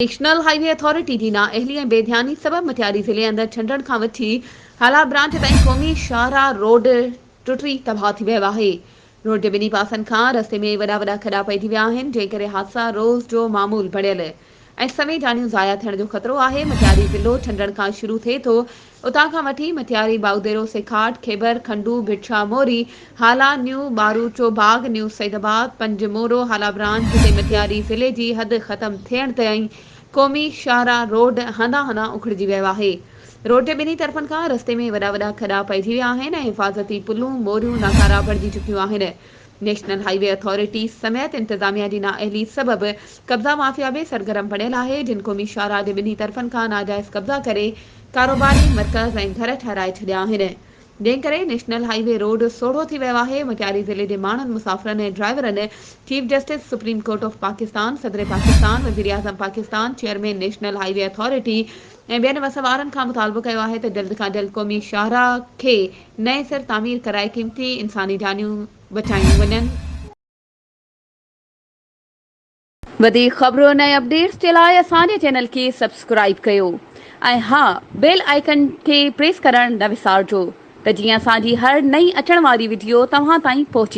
National highway authority जी नाअहली ऐं बेध्यानी सबब मटियारी ज़िले अंदर छंडण खां वठी हाला ब्रांच ताईं क़ौमी शाहराह रोड टुटी तबाह थी वियो आहे। रोड जे ॿिन्ही पासनि खां रस्ते में वॾा वॾा खॾा पइजी विया आहिनि, जंहिं करे हादसा रोज़ जो मामूल बणियल ऐं समय जानियूं ज़ाया थियण जो ख़तरो आहे। मटियारी ज़िलो छंडण खां शुरू थिए थो। उतां खां वठी मटियारी, बाउदेरो, सेखाट, खेबर, खंडू, भिटशा, मोरी, हाला, न्यू बारू चोबाग, न्यू सैदाबाद, पंजमोरो, हाला ब्रांच ते मटियारी ज़िले जी हद ख़त्म थियण ताईं क़ौमी शाहराह रोड हंधा हंधा उखड़िजी वियो आहे। रोड जे ॿिन्ही तरफ़नि खां रस्ते में वॾा वॾा खॾा पइजी विया आहिनि ऐं हिफ़ाज़ती पुलूं, मोरियूं, नाकारा बणिजी चुकियूं आहिनि। नेशनल हाईवे अथॉरिटी समेत इंतज़ामिया जी नाअहली सबबि कब्ज़ा माफ़िया बि सरगर्म बणियल आहे, जिन क़ौमी शाहराह जे ॿिन्ही तरफ़नि खां नाजाइज़ कब्ज़ा करे कारोबारी मर्कज़ ऐं घर ठाराए छॾिया आहिनि, जंहिं करे नेशनल हाईवे रोड सोढ़ो थी वियो आहे। मटियारी ज़िले जे माण्हुनि, मुसाफ़िरनि ऐं ड्राइवरनि chief justice supreme court of Pakistan, सदर पाकिस्तान, वज़ीर आज़म Pakistan, chairman national highway authority ऐं ॿियनि वसवारनि खां मुतालबो कयो आहे त जल्द खां जल्द क़ौमी शाहराह खे नए सिर तामीर कराए क़ीमती इंसानी जानियूं बचायूं वञनि। वधीक ख़बरुनि ऐं अपडेट्स जे लाइ असांजे चैनल खे सब्सक्राइब कयो ऐं हा, बेल आइकन खे प्रेस करणु न विसारिजो त जीअं असांजी हर नई अचण वारी वीडियो तव्हां ताईं पहुची